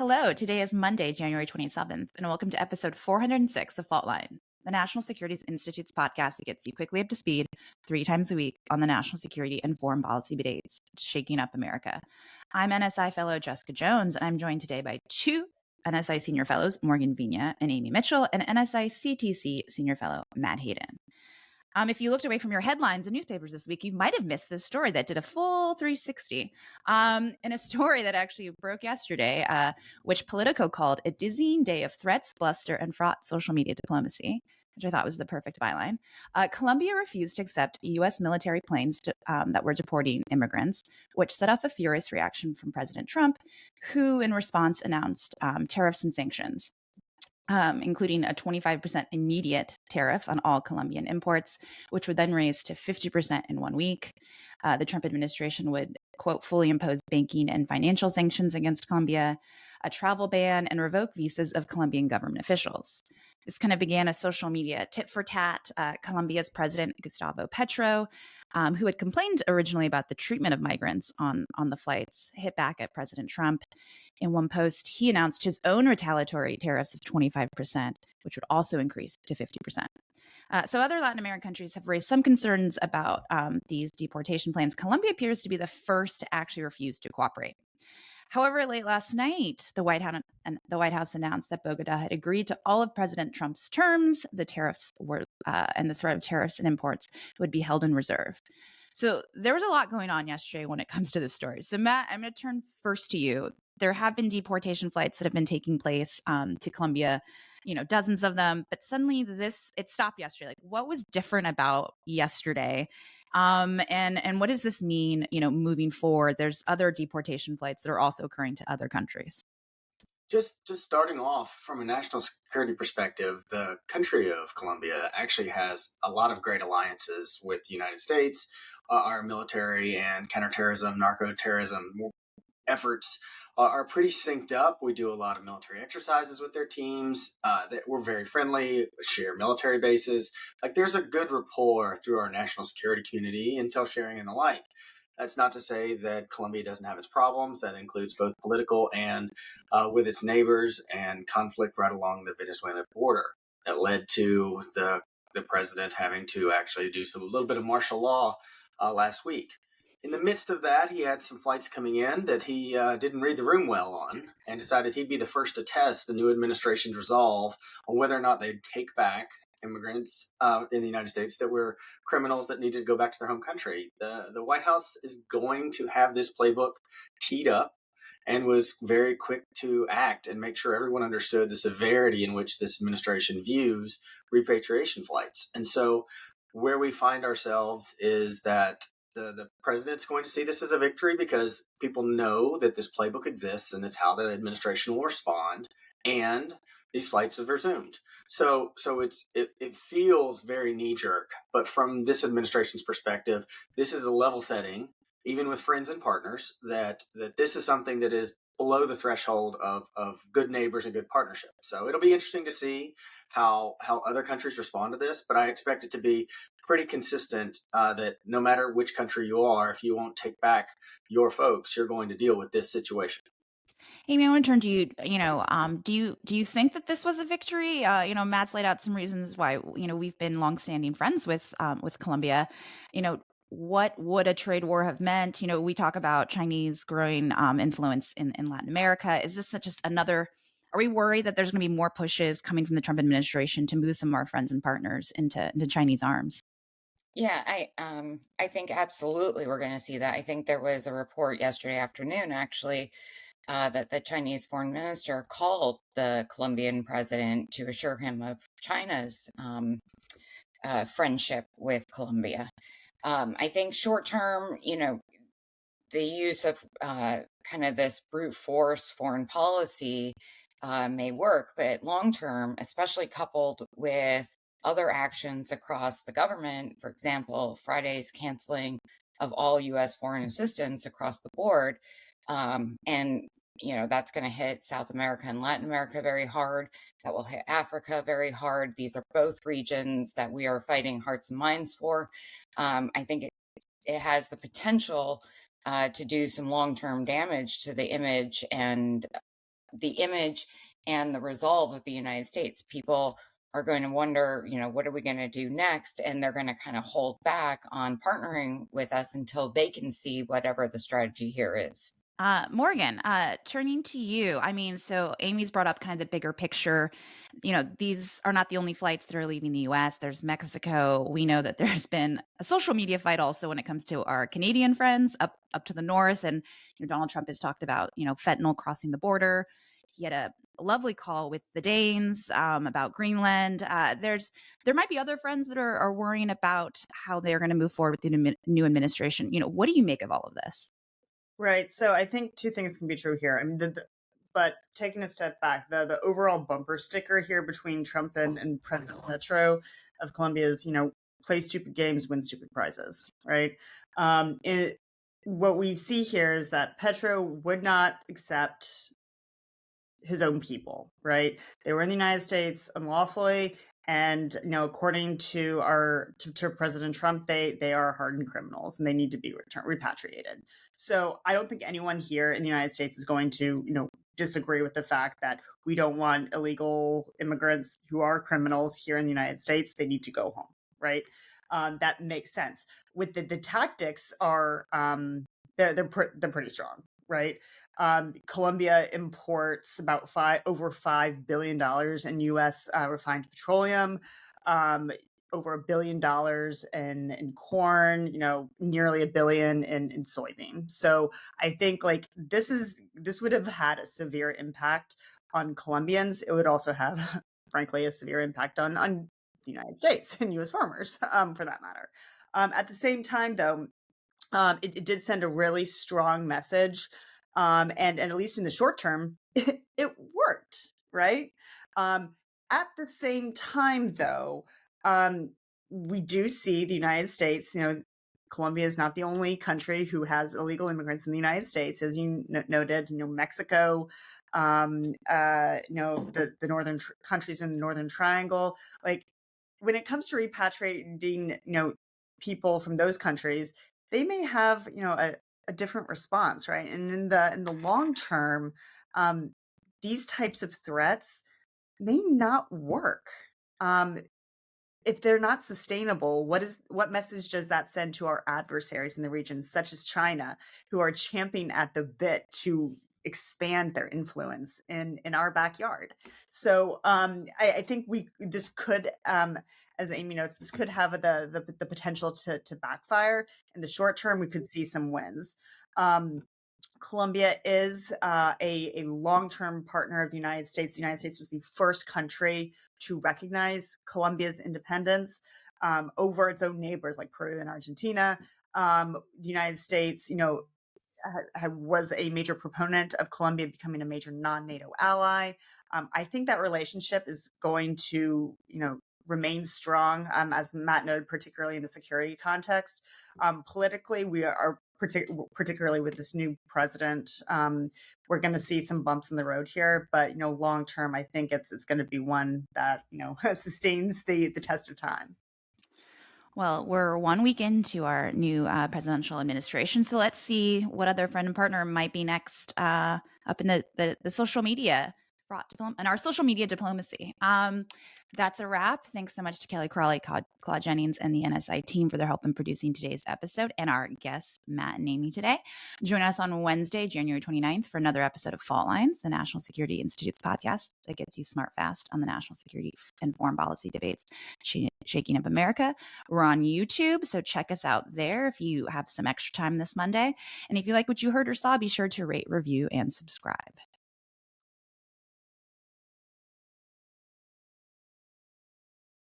Hello, today is Monday, January 27th, and welcome to episode 406 of Fault Line, the National Security Institute's podcast that gets you quickly up to speed 3 times a week on the national security and foreign policy debates shaking up America. I'm NSI fellow Jessica Jones, and I'm joined today by two NSI senior fellows, Morgan Vina and Amy Mitchell, and NSI CTC senior fellow, Matt Hayden. If you looked away from your headlines and newspapers this week, you might have missed this story that did a full 360. In a story that actually broke yesterday, which Politico called a dizzying day of threats, bluster, and fraught social media diplomacy, which I thought was the perfect byline. Colombia refused to accept U.S. military planes that were deporting immigrants, which set off a furious reaction from President Trump, who in response announced tariffs and sanctions. Including a 25% immediate tariff on all Colombian imports, which would then raise to 50% in 1 week. The Trump administration would, quote, fully impose banking and financial sanctions against Colombia, a travel ban, and revoke visas of Colombian government officials. This kind of began a social media tit for tat. Colombia's president, Gustavo Petro, who had complained originally about the treatment of migrants on the flights, hit back at President Trump. In one post, he announced his own retaliatory tariffs of 25%, which would also increase to 50%. So other Latin American countries have raised some concerns about these deportation plans. Colombia appears to be the first to actually refuse to cooperate. However, late last night, the White House announced that Bogota had agreed to all of President Trump's terms. The tariffs were, and the threat of tariffs and imports would be held in reserve. So there was a lot going on yesterday when it comes to this story. So Matt, I'm going to turn first to you. There have been deportation flights that have been taking place to Colombia, dozens of them, but suddenly it stopped yesterday. Like, what was different about yesterday? And what does this mean, moving forward? There's other deportation flights that are also occurring to other countries. Just starting off from a national security perspective, the country of Colombia actually has a lot of great alliances with the United States. Our military and counterterrorism, narco-terrorism efforts are pretty synced up. We do a lot of military exercises with their teams. That we're very friendly, share military bases. Like, there's a good rapport through our national security community, intel sharing and the like. That's not to say that Colombia doesn't have its problems. That includes both political and with its neighbors, and conflict right along the Venezuelan border that led to the president having to actually do a little bit of martial law last week. In the midst of that, he had some flights coming in that he didn't read the room well on, and decided he'd be the first to test the new administration's resolve on whether or not they'd take back immigrants in the United States that were criminals that needed to go back to their home country. The White House is going to have this playbook teed up, and was very quick to act and make sure everyone understood the severity in which this administration views repatriation flights. And so where we find ourselves is that the president's going to see this as a victory, because people know that this playbook exists and it's how the administration will respond. And these flights have resumed. So it feels very knee-jerk, but from this administration's perspective, this is a level setting, even with friends and partners, that this is something that is below the threshold of good neighbors and good partnership. So it'll be interesting to see how other countries respond to this, but I expect it to be pretty consistent, that no matter which country you are, if you won't take back your folks, you're going to deal with this situation. Amy, I want to turn to you. Do you think that this was a victory? Matt's laid out some reasons why. We've been longstanding friends with Colombia. What would a trade war have meant? We talk about Chinese growing influence in Latin America. Is this just another? Are we worried that there's going to be more pushes coming from the Trump administration to move some of our friends and partners into Chinese arms? Yeah, I think absolutely we're going to see that. I think there was a report yesterday afternoon, actually, that the Chinese foreign minister called the Colombian president to assure him of China's friendship with Colombia. I think short term, the use of kind of this brute force foreign policy may work, but long term, especially coupled with other actions across the government, for example, Friday's canceling of all U.S. foreign assistance across the board, and that's going to hit South America and Latin America very hard. That will hit Africa very hard. These are both regions that we are fighting hearts and minds for. I think it has the potential to do some long-term damage to the image and the image and the resolve of the United States. People are going to wonder, what are we going to do next? And they're going to kind of hold back on partnering with us until they can see whatever the strategy here is. Morgan, turning to you. I mean, so Amy's brought up kind of the bigger picture. These are not the only flights that are leaving the US. There's Mexico. We know that there's been a social media fight also when it comes to our Canadian friends up to the north. And Donald Trump has talked about, fentanyl crossing the border. He had a lovely call with the Danes about Greenland. There might be other friends that are worrying about how they're going to move forward with the new administration. What do you make of all of this? Right. So I think two things can be true here. I mean, but taking a step back, the overall bumper sticker here between Trump and President Petro of Colombia is, play stupid games, win stupid prizes, right? What we see here is that Petro would not accept his own people, right? They were in the United States unlawfully. And according to President Trump, they are hardened criminals and they need to be repatriated. So I don't think anyone here in the United States is going to disagree with the fact that we don't want illegal immigrants who are criminals here in the United States. They need to go home, right? That makes sense. With the tactics are they're pretty strong. Right. Colombia imports about over $5 billion in U.S. Refined petroleum, over $1 billion in corn, nearly $1 billion in soybean. So I think this would have had a severe impact on Colombians. It would also have, frankly, a severe impact on the United States and U.S. farmers, for that matter. At the same time, though, it did send a really strong message. And at least in the short term, it worked, right? At the same time, though, we do see the United States, Colombia is not the only country who has illegal immigrants in the United States. As you noted, Mexico, the northern countries in the Northern Triangle. When it comes to repatriating, people from those countries, they may have, a different response, right? And in the long term, these types of threats may not work. If they're not sustainable, what message does that send to our adversaries in the region, such as China, who are champing at the bit to expand their influence in our backyard? So I think this could, as Amy notes, this could have the potential to backfire. In the short term, we could see some wins. Colombia is a long-term partner of the United States. The United States was the first country to recognize Colombia's independence over its own neighbors like Peru and Argentina. The United States, was a major proponent of Colombia becoming a major non-NATO ally. I think that relationship is going to, remain strong, as Matt noted, particularly in the security context. Politically, we are particularly with this new president, we're going to see some bumps in the road here. But long term, I think it's going to be one that sustains the test of time. Well, we're 1 week into our new presidential administration, so let's see what other friend and partner might be next up in the social media fraught and our social media diplomacy. That's a wrap. Thanks so much to Kelly Crawley, Claude Jennings, and the NSI team for their help in producing today's episode, and our guests, Matt and Amy, today. Join us on Wednesday, January 29th, for another episode of Fault Lines, the National Security Institute's podcast that gets you smart fast on the national security and foreign policy debates shaking up America. We're on YouTube, so check us out there if you have some extra time this Monday. And if you like what you heard or saw, be sure to rate, review, and subscribe.